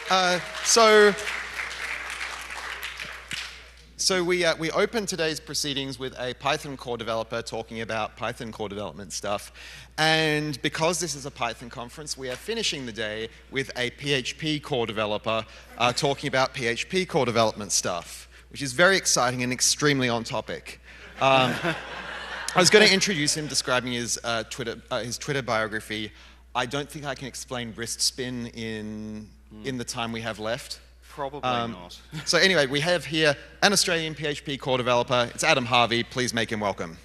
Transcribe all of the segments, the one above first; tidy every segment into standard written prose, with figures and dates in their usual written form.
Uh, so, so we opened today's proceedings with a Python core developer talking about Python core development stuff. And because this is a Python conference, we are finishing the day with a PHP core developer talking about PHP core development stuff, which is very exciting and extremely on topic. I was going to introduce him, describing his Twitter biography. I don't think I can explain wrist spin in the time we have left. Probably not. So anyway, we have here an Australian PHP core developer. It's Adam Harvey. Please make him welcome.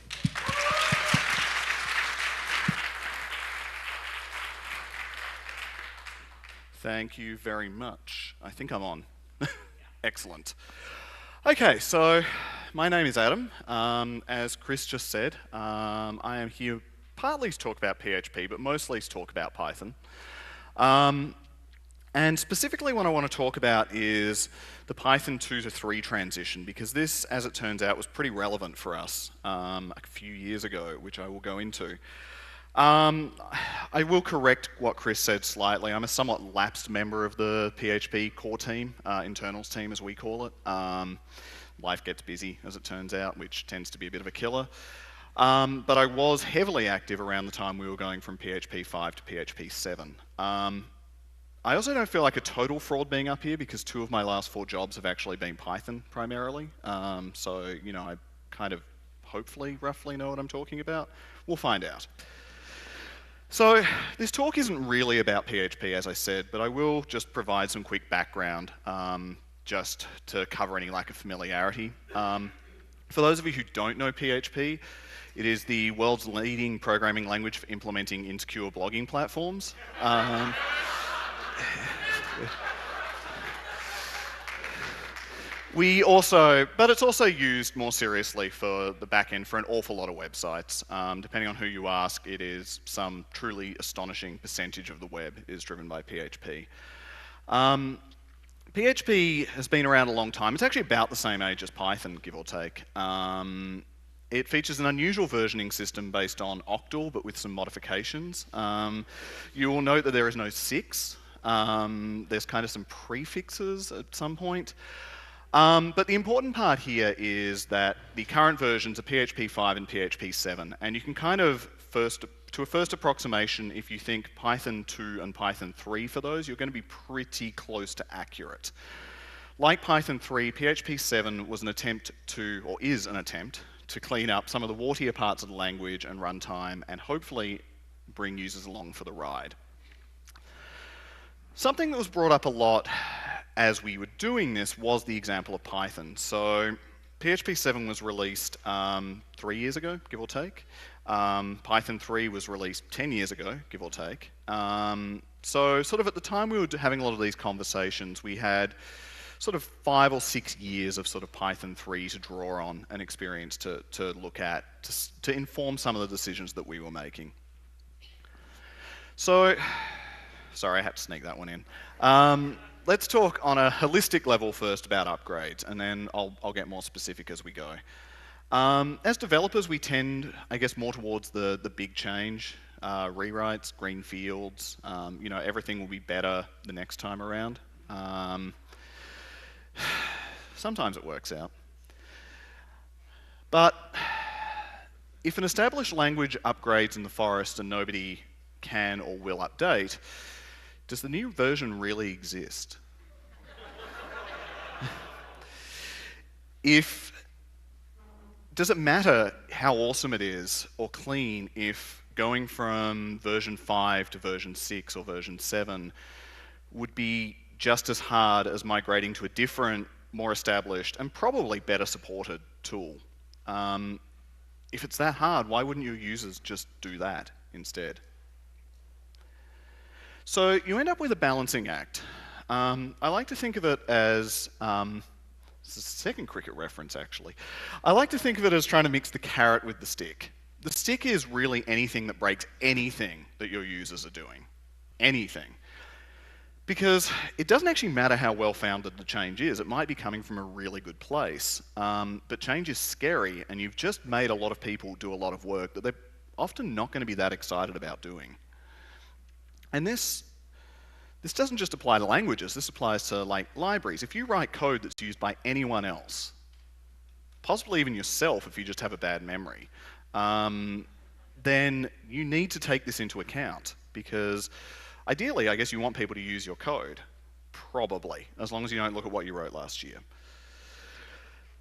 Thank you very much. I think I'm on. Excellent. Okay, so my name is Adam. As Chris just said, I am here partly to talk about PHP, but mostly to talk about Python. And specifically what I want to talk about is the Python 2 to 3 transition, because this, as it turns out, was pretty relevant for us a few years ago, which I will go into. I will correct what Chris said slightly. I'm a somewhat lapsed member of the PHP core team, internals team as we call it. Life gets busy, as it turns out, which tends to be a bit of a killer. But I was heavily active around the time we were going from PHP 5 to PHP 7. I also don't feel like a total fraud being up here because 2 of my last 4 jobs have actually been Python primarily. So, you know, I kind of hopefully roughly know what I'm talking about. We'll find out. So this talk isn't really about PHP, as I said, but I will just provide some quick background just to cover any lack of familiarity. For those of you who don't know PHP, it is the world's leading programming language for implementing insecure blogging platforms. But it's also used more seriously for the back end for an awful lot of websites. Depending on who you ask, it is some truly astonishing percentage of the web is driven by PHP. PHP has been around a long time. It's actually about the same age as Python, give or take. It features an unusual versioning system based on Octal, but with some modifications. You will note that there is no 6. There's kind of some prefixes at some point. But the important part here is that the current versions are PHP 5 and PHP 7. And you can kind of, to a first approximation, if you think Python 2 and Python 3 for those, you're going to be pretty close to accurate. Like Python 3, PHP 7 was an attempt to, or is an attempt, to clean up some of the wartier parts of the language and runtime and hopefully bring users along for the ride. Something that was brought up a lot as we were doing this was the example of Python. So PHP 7 was released 3 years ago, give or take. Python 3 was released 10 years ago, give or take. So sort of at the time we were having a lot of these conversations, we had sort of 5 or 6 years of sort of Python 3 to draw on and experience to look at, to inform some of the decisions that we were making. So, sorry, I had to sneak that one in. Let's talk on a holistic level first about upgrades, and then I'll get more specific as we go. As developers, we tend, I guess, more towards the big change, rewrites, green fields. You know, everything will be better the next time around. Sometimes it works out. But if an established language upgrades in the forest and nobody can or will update, does the new version really exist? Does it matter how awesome it is or clean if going from version 5 to version 6 or version 7 would be just as hard as migrating to a different, more established, and probably better supported tool? If it's that hard, why wouldn't your users just do that instead? So you end up with a balancing act. I like to think of it as, this is a second cricket reference actually. I like to think of it as trying to mix the carrot with the stick. The stick is really anything that breaks anything that your users are doing. Anything. Because it doesn't actually matter how well-founded the change is. It might be coming from a really good place. But change is scary, and you've just made a lot of people do a lot of work that they're often not going to be that excited about doing. And this This doesn't just apply to languages, this applies to like libraries. If you write code that's used by anyone else, possibly even yourself if you just have a bad memory, then you need to take this into account, because ideally, I guess you want people to use your code, probably, as long as you don't look at what you wrote last year.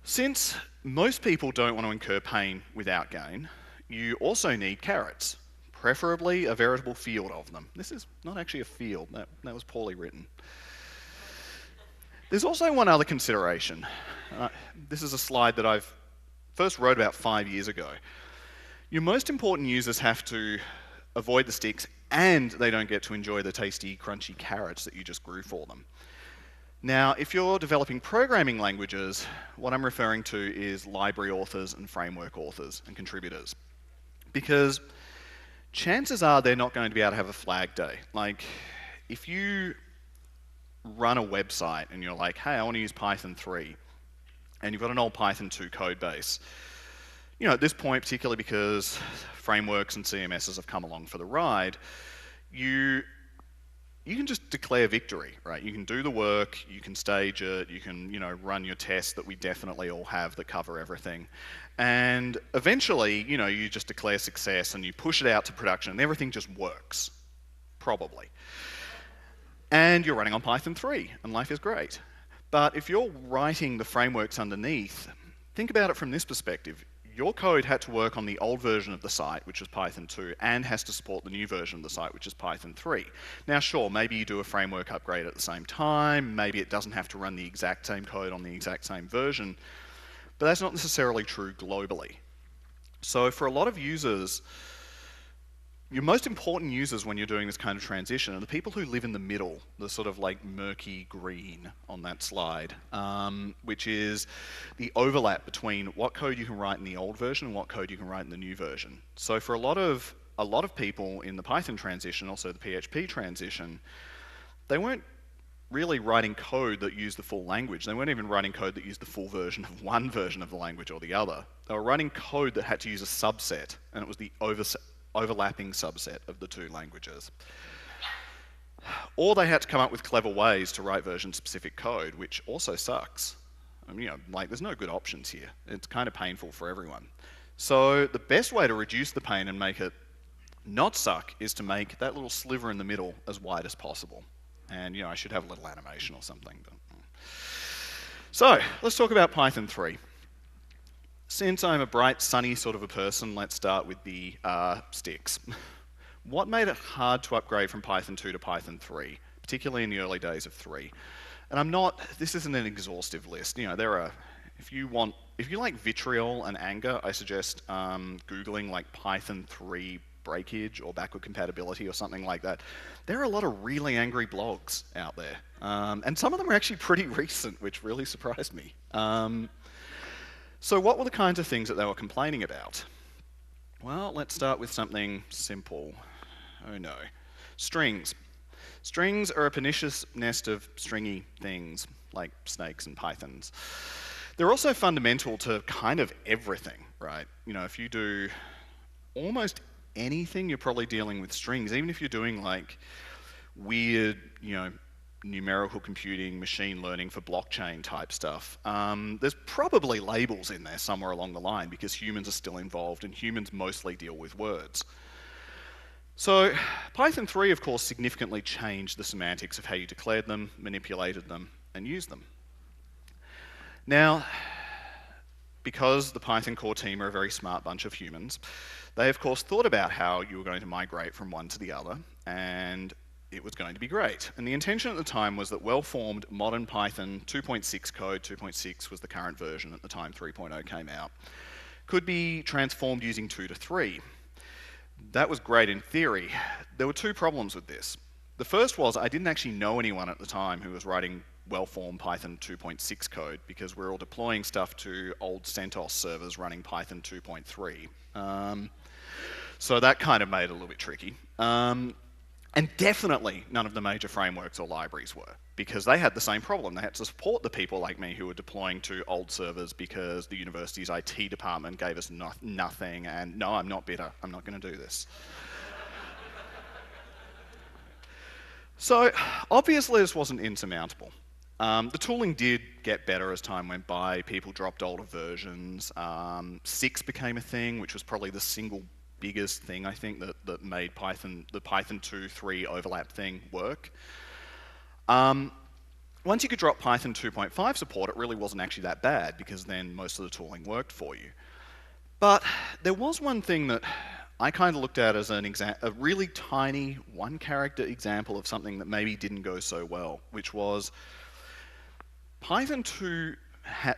Since most people don't want to incur pain without gain, you also need carrots, preferably a veritable field of them. This is not actually a field, that was poorly written. There's also one other consideration. This is a slide that I've first wrote about 5 years ago. Your most important users have to avoid the sticks, and they don't get to enjoy the tasty, crunchy carrots that you just grew for them. Now, if you're developing programming languages, what I'm referring to is library authors and framework authors and contributors. Because chances are they're not going to be able to have a flag day. Like, if you run a website and you're like, hey, I want to use Python 3, and you've got an old Python 2 code base, you know, at this point, particularly because frameworks and CMSs have come along for the ride, you can just declare victory, right? You can do the work, you can stage it, you can, you know, run your tests that we definitely all have that cover everything. And eventually, you know, you just declare success and you push it out to production and everything just works, probably. And you're running on Python 3 and life is great. But if you're writing the frameworks underneath, think about it from this perspective. Your code had to work on the old version of the site, which is Python 2, and has to support the new version of the site, which is Python 3. Now, sure, maybe you do a framework upgrade at the same time, maybe it doesn't have to run the exact same code on the exact same version, but that's not necessarily true globally. So for a lot of users, your most important users when you're doing this kind of transition are the people who live in the middle, the sort of like murky green on that slide, which is the overlap between what code you can write in the old version and what code you can write in the new version. So for a lot of people in the Python transition, also the PHP transition, they weren't really writing code that used the full language. They weren't even writing code that used the full version of one version of the language or the other. They were writing code that had to use a subset, and it was the overlapping subset of the two languages. Or they had to come up with clever ways to write version-specific code, which also sucks. I mean, you know, like, there's no good options here. It's kind of painful for everyone. So the best way to reduce the pain and make it not suck is to make that little sliver in the middle as wide as possible. And, you know, I should have a little animation or something. But... So, let's talk about Python 3. Since I'm a bright, sunny sort of a person, let's start with the sticks. What made it hard to upgrade from Python 2 to Python 3, particularly in the early days of 3? And this isn't an exhaustive list. You know, there are, if you like vitriol and anger, I suggest Googling like Python 3 breakage or backward compatibility or something like that. There are a lot of really angry blogs out there. And some of them are actually pretty recent, which really surprised me. So what were the kinds of things that they were complaining about? Well, let's start with something simple. Oh no. Strings. Strings are a pernicious nest of stringy things, like snakes and pythons. They're also fundamental to kind of everything, right? You know, if you do almost anything, you're probably dealing with strings, even if you're doing like weird, you know, numerical computing, machine learning for blockchain type stuff. There's probably labels in there somewhere along the line because humans are still involved and humans mostly deal with words. So Python 3, of course, significantly changed the semantics of how you declared them, manipulated them, and used them. Now, because the Python core team are a very smart bunch of humans, they of course thought about how you were going to migrate from one to the other, and it was going to be great. And the intention at the time was that well-formed modern Python 2.6 code, 2.6 was the current version at the time 3.0 came out, could be transformed using 2 to 3. That was great in theory. There were two problems with this. The first was I didn't actually know anyone at the time who was writing well-formed Python 2.6 code because we're all deploying stuff to old CentOS servers running Python 2.3. So that kind of made it a little bit tricky. And definitely none of the major frameworks or libraries were, because they had the same problem. They had to support the people like me who were deploying to old servers because the university's IT department gave us nothing, and no, I'm not bitter. I'm not going to do this. So obviously this wasn't insurmountable. The tooling did get better as time went by. People dropped older versions. 6 became a thing, which was probably the single biggest thing, I think, that made the Python 2.3 overlap thing work. Once you could drop Python 2.5 support, it really wasn't actually that bad, because then most of the tooling worked for you. But there was one thing that I kind of looked at as a really tiny, one-character example of something that maybe didn't go so well, which was Python 2,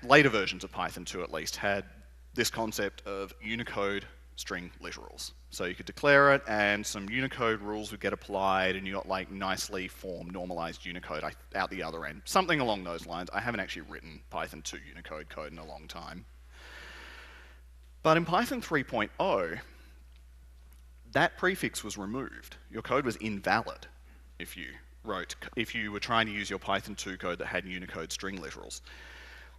later versions of Python 2 at least, had this concept of Unicode string literals. So you could declare it, and some Unicode rules would get applied, and you got like nicely formed, normalized Unicode out the other end. Something along those lines. I haven't actually written Python 2 Unicode code in a long time. But in Python 3.0, that prefix was removed. Your code was invalid if you were trying to use your Python 2 code that had Unicode string literals.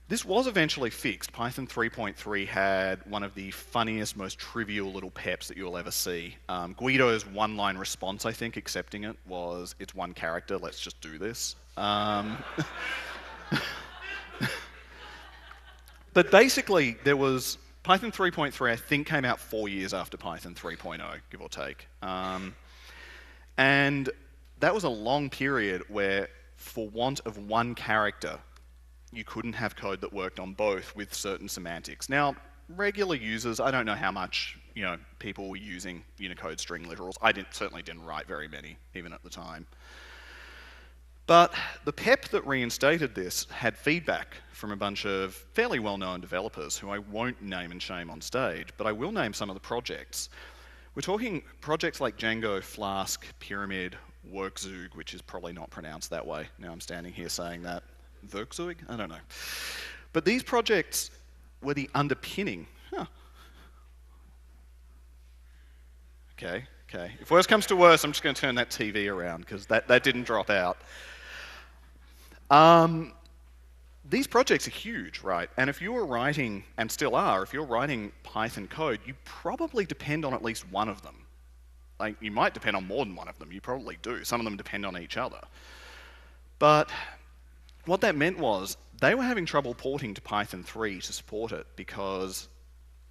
This was eventually fixed. Python 3.3 had one of the funniest, most trivial little peps that you'll ever see. Guido's one-line response, I think, accepting it was, "It's one character, let's just do this." But basically, there was Python 3.3, I think, came out 4 years after Python 3.0, give or take. And that was a long period where, for want of one character, you couldn't have code that worked on both with certain semantics. Now, regular users, I don't know how much people were using Unicode string literals. I certainly didn't write very many, even at the time. But the PEP that reinstated this had feedback from a bunch of fairly well-known developers who I won't name and shame on stage, but I will name some of the projects. We're talking projects like Django, Flask, Pyramid, Workzug, which is probably not pronounced that way. Now I'm standing here saying that. Workzug? I don't know. But these projects were the underpinning. Okay. If worse comes to worse, I'm just going to turn that TV around, because that didn't drop out. These projects are huge, right? And if you were writing, and still are, if you're writing Python code, you probably depend on at least one of them. Like, you might depend on more than one of them. You probably do. Some of them depend on each other. But what that meant was they were having trouble porting to Python 3 to support it because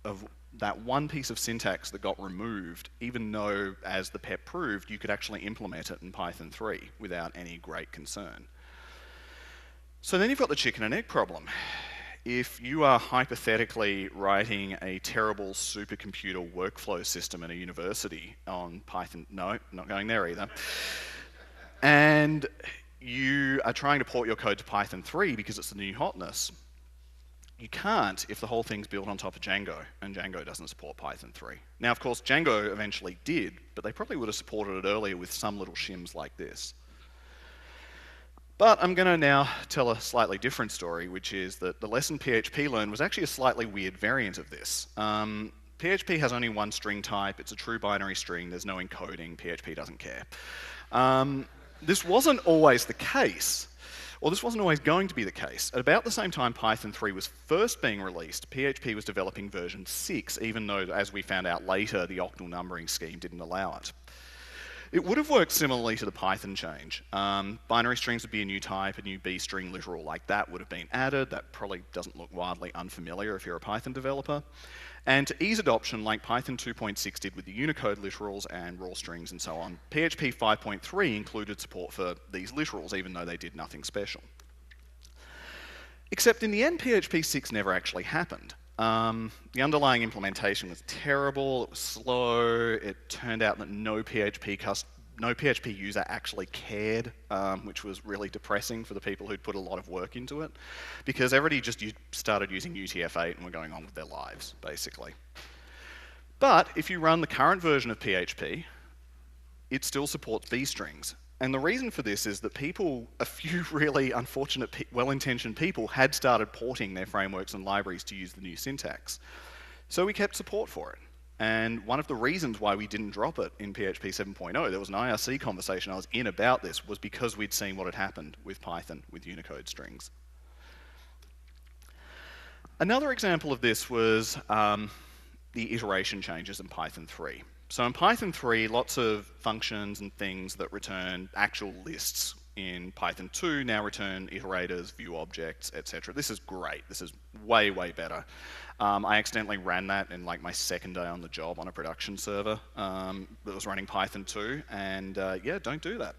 of that one piece of syntax that got removed, even though, as the PEP proved, you could actually implement it in Python 3 without any great concern. So then you've got the chicken and egg problem. If you are hypothetically writing a terrible supercomputer workflow system in a university on Python, no, not going there either, and you are trying to port your code to Python 3 because it's the new hotness, you can't if the whole thing's built on top of Django, and Django doesn't support Python 3. Now, of course, Django eventually did, but they probably would have supported it earlier with some little shims like this. But I'm going to now tell a slightly different story, which is that the lesson PHP learned was actually a slightly weird variant of this. PHP has only one string type. It's a true binary string. There's no encoding. PHP doesn't care. This wasn't always the case. Well, this wasn't always going to be the case. At about the same time Python 3 was first being released, PHP was developing version 6, even though, as we found out later, the octal numbering scheme didn't allow it. It would have worked similarly to the Python change. Binary strings would be a new type, a new B string literal like that would have been added. That probably doesn't look wildly unfamiliar if you're a Python developer. And to ease adoption, like Python 2.6 did with the Unicode literals and raw strings and so on, PHP 5.3 included support for these literals, even though they did nothing special. Except in the end, PHP 6 never actually happened. The underlying implementation was terrible, it was slow, it turned out that no PHP user actually cared, which was really depressing for the people who'd put a lot of work into it, because everybody just started using UTF-8 and were going on with their lives, basically. But if you run the current version of PHP, it still supports B strings. And the reason for this is that a few really unfortunate, well-intentioned people had started porting their frameworks and libraries to use the new syntax. So we kept support for it. And one of the reasons why we didn't drop it in PHP 7.0, there was an IRC conversation I was in about this, was because we'd seen what had happened with Python, with Unicode strings. Another example of this was the iteration changes in Python 3. So in Python 3, lots of functions and things that return actual lists. In Python 2 now return iterators, view objects, etc. This is great. This is way, way better. I accidentally ran that in like my second day on the job on a production server that was running Python 2, and yeah, don't do that.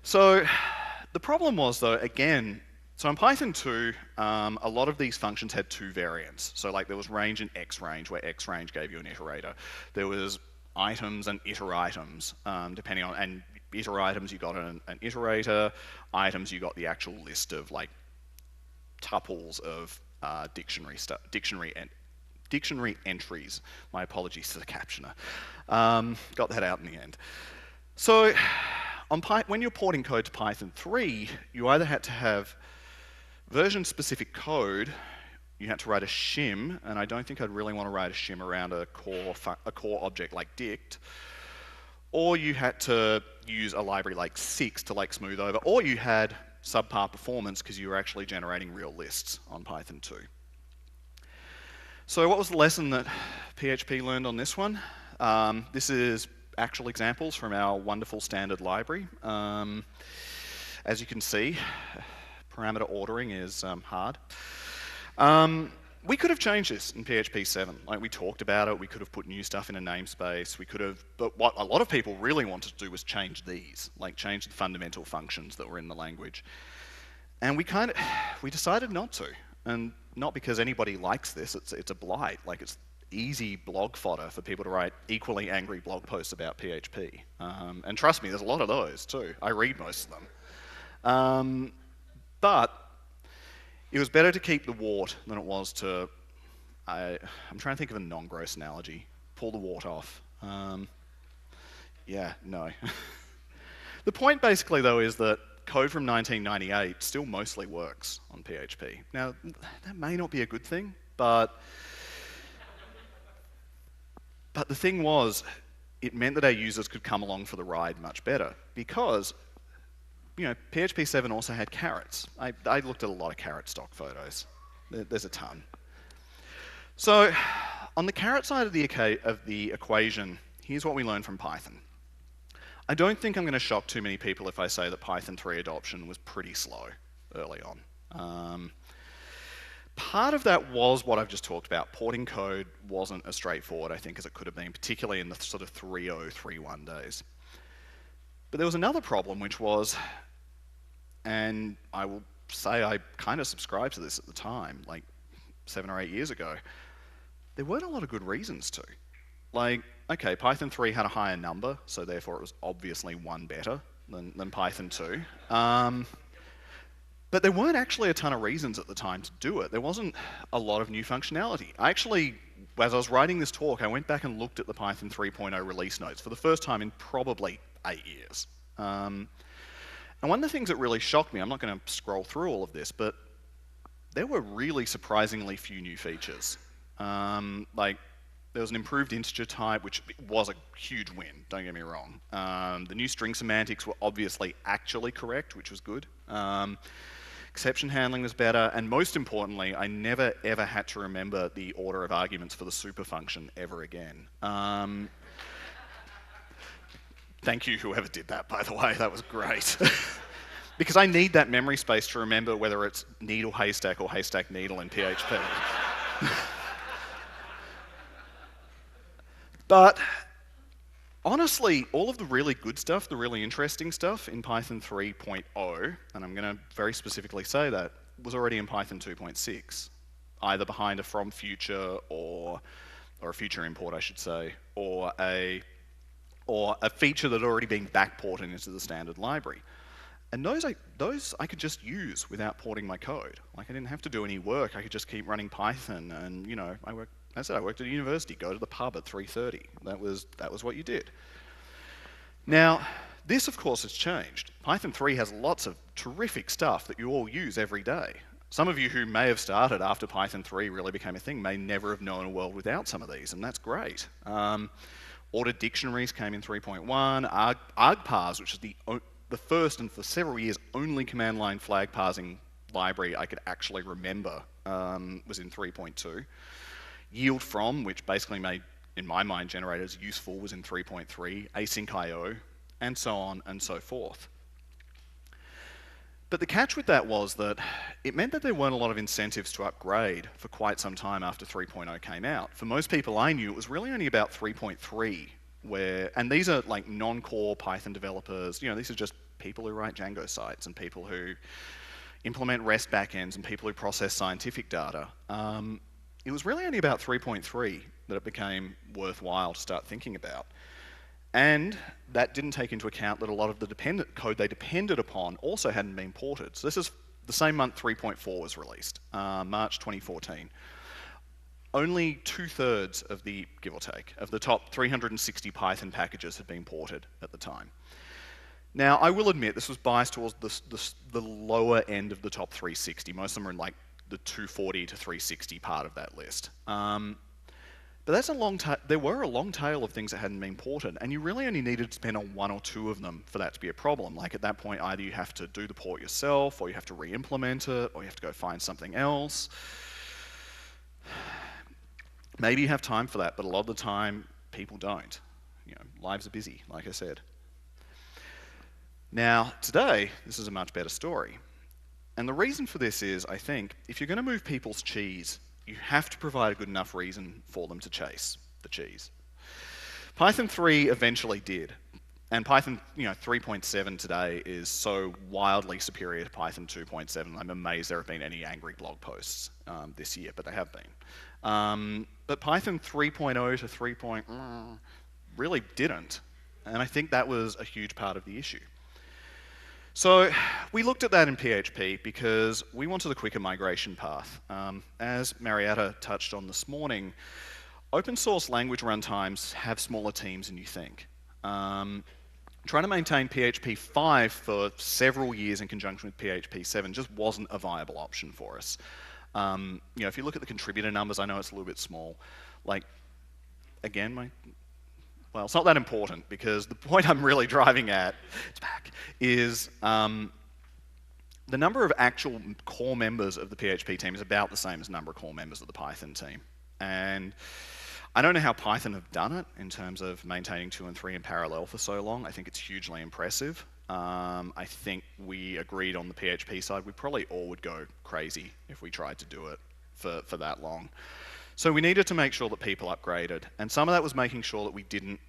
So the problem was, though, again, so in Python 2, a lot of these functions had two variants. So like there was range and xrange, where xrange gave you an iterator. There was items and iteritems, depending on, and iteritems you got an iterator, items you got the actual list of like tuples of dictionary entries. My apologies to the captioner. Got that out in the end. So when you're porting code to Python 3, you either had to have version-specific code, you had to write a shim, and I don't think I'd really want to write a shim around a core object like dict, or you had to use a library like 6 to like smooth over, or you had subpar performance because you were actually generating real lists on Python 2. So what was the lesson that PHP learned on this one? This is actual examples from our wonderful standard library. As you can see, parameter ordering is hard. We could have changed this in PHP 7. Like, we talked about it, we could have put new stuff in a namespace, we could have, but what a lot of people really wanted to do was change these, like change the fundamental functions that were in the language. And we decided not to, and not because anybody likes this, it's a blight, like it's easy blog fodder for people to write equally angry blog posts about PHP. And trust me, there's a lot of those too. I read most of them. But it was better to keep the wart than it was to, I'm trying to think of a non-gross analogy, pull the wart off. Yeah, no. The point basically though is that code from 1998 still mostly works on PHP. Now, that may not be a good thing, but the thing was, it meant that our users could come along for the ride much better because, you know, PHP 7 also had carrots. I looked at a lot of carrot stock photos. There's a ton. So on the carrot side of the equation, here's what we learned from Python. I don't think I'm going to shock too many people if I say that Python 3 adoption was pretty slow early on. Part of that was what I've just talked about. Porting code wasn't as straightforward, I think, as it could have been, particularly in the sort of 3.0, 3.1 days. But there was another problem, which was, and I will say I kind of subscribed to this at the time, like 7 or 8 years ago, there weren't a lot of good reasons to. Like, okay, Python 3 had a higher number, so therefore it was obviously one better than Python 2. But there weren't actually a ton of reasons at the time to do it. There wasn't a lot of new functionality. I actually, as I was writing this talk, I went back and looked at the Python 3.0 release notes for the first time in probably 8 years. And one of the things that really shocked me, I'm not going to scroll through all of this, but there were really surprisingly few new features. Like, there was an improved integer type, which was a huge win, don't get me wrong. The new string semantics were obviously actually correct, which was good. Exception handling was better, and most importantly, I never ever had to remember the order of arguments for the super function ever again. Thank you, whoever did that, by the way, that was great. Because I need that memory space to remember whether it's needle haystack or haystack needle in PHP. But honestly, all of the really good stuff, the really interesting stuff in Python 3.0, and I'm going to very specifically say that, was already in Python 2.6, either behind a from future or a future import, I should say, or a feature that had already been backported into the standard library. And those I could just use without porting my code. Like, I didn't have to do any work. I could just keep running Python, and you know, I worked at a university. Go to the pub at 3:30. That was what you did. Now, this of course has changed. Python 3 has lots of terrific stuff that you all use every day. Some of you who may have started after Python 3 really became a thing may never have known a world without some of these, and that's great. Ordered dictionaries came in 3.1. argparse, which is the first and for several years only command line flag parsing library I could actually remember, was in 3.2. Yield from, which basically made in my mind, generated as useful was in 3.3, async I/O, and so on and so forth. But the catch with that was that it meant that there weren't a lot of incentives to upgrade for quite some time after 3.0 came out. For most people I knew, it was really only about 3.3 and these are like non-core Python developers, these are just people who write Django sites and people who implement REST backends and people who process scientific data. It was really only about 3.3 that it became worthwhile to start thinking about. And that didn't take into account that a lot of the code they depended upon also hadn't been ported. So this is the same month 3.4 was released, March 2014. Only 2/3 of the, give or take, of the top 360 Python packages had been ported at the time. Now, I will admit this was biased towards the lower end of the top 360. Most of them are in like the 240 to 360 part of that list. But that's there were a long tail of things that hadn't been ported, and you really only needed to depend on 1 or 2 of them for that to be a problem. Like at that point, either you have to do the port yourself, or you have to re-implement it, or you have to go find something else. Maybe you have time for that, but a lot of the time, people don't. Lives are busy, like I said. Now, today, this is a much better story. And the reason for this is, I think, if you're going to move people's cheese, you have to provide a good enough reason for them to chase the cheese. Python 3 eventually did. And Python 3.7 today is so wildly superior to Python 2.7. I'm amazed there have been any angry blog posts this year, but they have been. But Python 3.0 to 3. Really didn't. And I think that was a huge part of the issue. So we looked at that in PHP because we wanted a quicker migration path. As Marietta touched on this morning, open source language runtimes have smaller teams than you think. Trying to maintain PHP 5 for several years in conjunction with PHP 7 just wasn't a viable option for us. If you look at the contributor numbers, I know it's a little bit small. Well, it's not that important because the point I'm really driving at, it's back, is the number of actual core members of the PHP team is about the same as the number of core members of the Python team. And I don't know how Python have done it in terms of maintaining 2 and 3 in parallel for so long. I think it's hugely impressive. I think we agreed on the PHP side, we probably all would go crazy if we tried to do it for that long. So we needed to make sure that people upgraded, and some of that was making sure that we didn't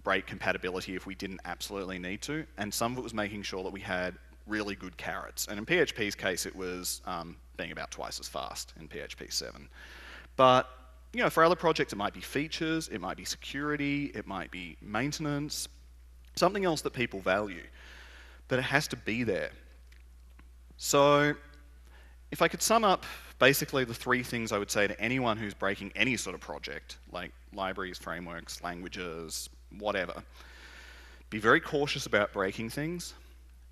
break compatibility if we didn't absolutely need to, and some of it was making sure that we had really good carrots. And in PHP's case, it was being about twice as fast in PHP 7. But for other projects, it might be features, it might be security, it might be maintenance, something else that people value. But it has to be there. So if I could sum up basically the 3 things I would say to anyone who's breaking any sort of project, like libraries, frameworks, languages, whatever, be very cautious about breaking things,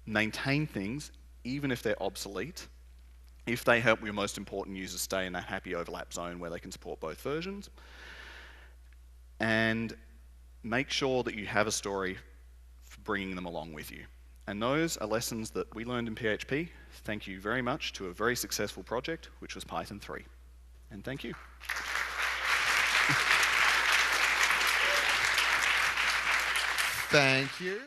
maintain things, even if they're obsolete, if they help your most important users stay in that happy overlap zone where they can support both versions, and make sure that you have a story for bringing them along with you. And those are lessons that we learned in PHP. Thank you very much to a very successful project, which was Python 3. And thank you. Thank you.